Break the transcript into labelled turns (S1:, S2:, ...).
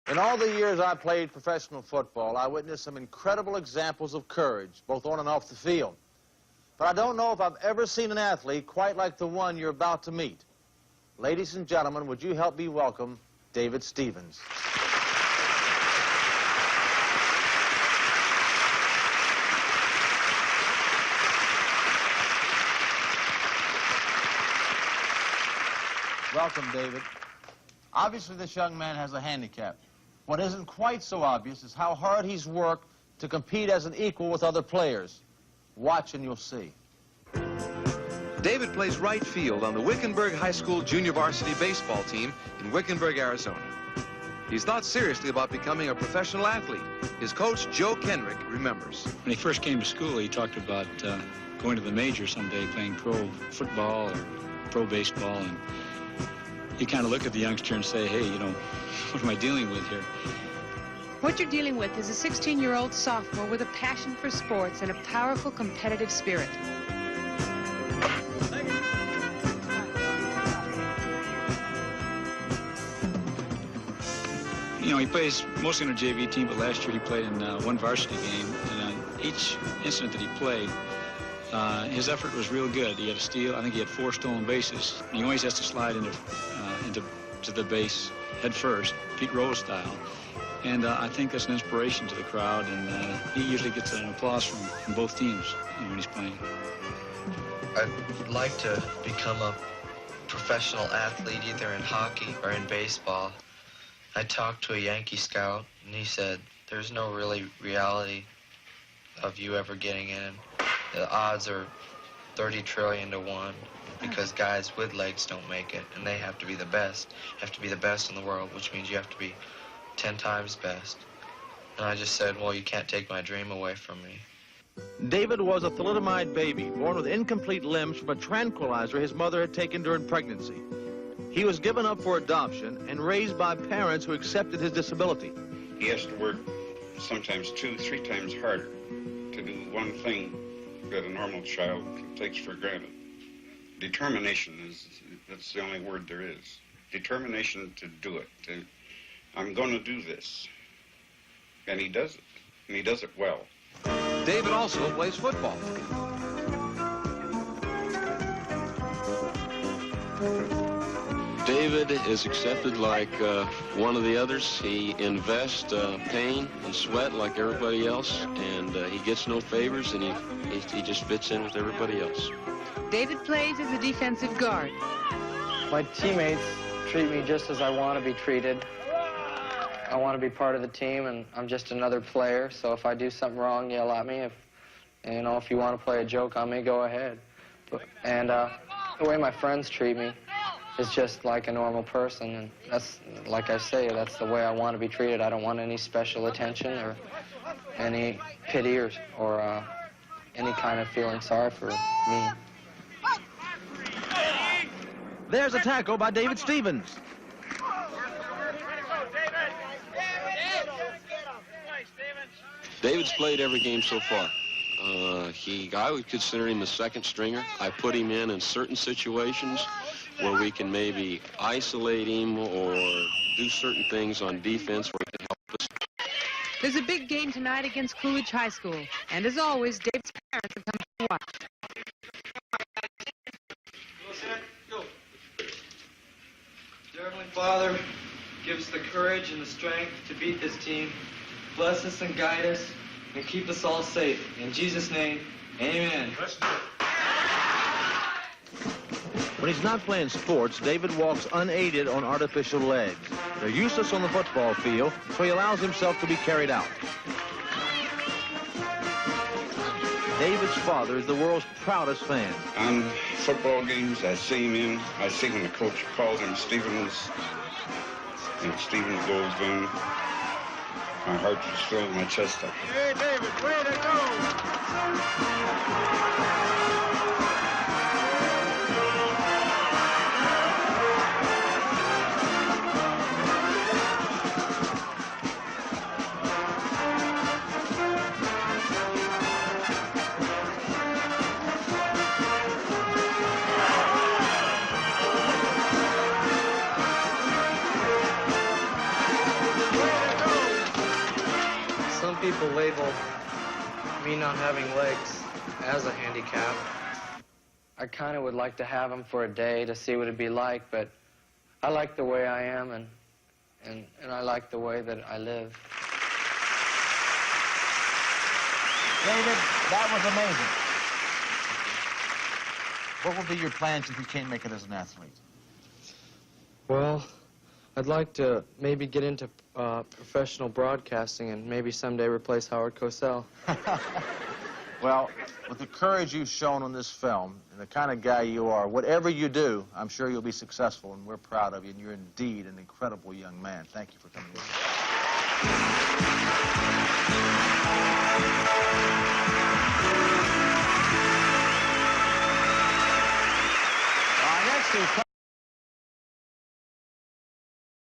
S1: In all the years I played professional football, I witnessed some incredible examples of courage, both on and off the field. But I don't know if I've ever seen an athlete quite like the one you're about to meet. Ladies and gentlemen, would you help me welcome David Stevens. Welcome, David. Obviously, this young man has a handicap. What isn't quite so obvious is how hard he's worked to compete as an equal with other players. Watch and you'll see.
S2: David plays right field on the Wickenburg High School junior varsity baseball team in Wickenburg, Arizona. He's thought seriously about becoming a professional athlete. His coach, Joe Kenrick, remembers.
S3: When he first came to school, he talked about going to the majors someday, playing pro football or pro baseball, and you kind of look at the youngster and say, hey, you know, what am I dealing with here?
S4: What you're dealing with is a 16-year-old sophomore with a passion for sports and a powerful competitive spirit.
S3: You know, he plays mostly on a JV team, but last year he played in one varsity game, and on each incident that he played, his effort was real good. He had a steal. I think he had 4 stolen bases. He always has to slide into the base head first, Pete Rose style. And I think that's an inspiration to the crowd, and he usually gets an applause from both teams when he's playing.
S5: I'd like to become a professional athlete, either in hockey or in baseball. I talked to a Yankee scout, and he said, there's no really reality of you ever getting in. The odds are 30 trillion to 1 because guys with legs don't make it, and they have to be the best. You have to be the best in the world, which means you have to be 10 times best. And I just said, well, you can't take my dream away from me.
S1: David was a thalidomide baby, born with incomplete limbs from a tranquilizer his mother had taken during pregnancy. He was given up for adoption and raised by parents who accepted his disability.
S6: He has to work sometimes 2, 3 times harder to do one thing that a normal child takes for granted. Determination that's the only word there is. Determination to do it. I'm going to do this. And he does it. And he does it well.
S2: David also plays football.
S7: David is accepted like one of the others. He invests pain and sweat like everybody else, and he gets no favors, and he just fits in with everybody else.
S4: David plays as a defensive guard.
S8: My teammates treat me just as I want to be treated. I want to be part of the team, and I'm just another player, so if I do something wrong, yell at me. If you want to play a joke on me, go ahead. And the way my friends treat me is just like a normal person, and that's, like I say, that's the way I want to be treated. I don't want any special attention or any pity or any kind of feeling sorry for me.
S1: There's a tackle by David Stevens.
S7: David's played every game so far. I would consider him a second stringer. I put him in certain situations where we can maybe isolate him or do certain things on defense where he can help us.
S4: There's a big game tonight against Coolidge High School, and as always, David's parents have come to watch.
S8: Dear Heavenly Father, give us the courage and the strength to beat this team. Bless us and guide us and keep us all safe. In Jesus' name, amen.
S1: When he's not playing sports, David walks unaided on artificial legs. They're useless on the football field, so he allows himself to be carried out. David's father is the world's proudest fan.
S6: On football games, I see him in. I see when the coach calls him Stevens, and Stevens goes in. My heart just fills my chest up.
S1: Hey, David, way to go!
S8: people label me not having legs as a handicap. I kind of would like to have them for a day to see what it'd be like, but I like the way I am, and I like the way that I live.
S1: David, that was amazing. What will be your plans if you can't make it as an athlete?
S8: Well, I'd like to maybe get into professional broadcasting and maybe someday replace Howard Cosell.
S1: Well, with the courage you've shown on this film and the kind of guy you are, whatever you do, I'm sure you'll be successful, and we're proud of you, and you're indeed an incredible young man. Thank you for coming with us. Next is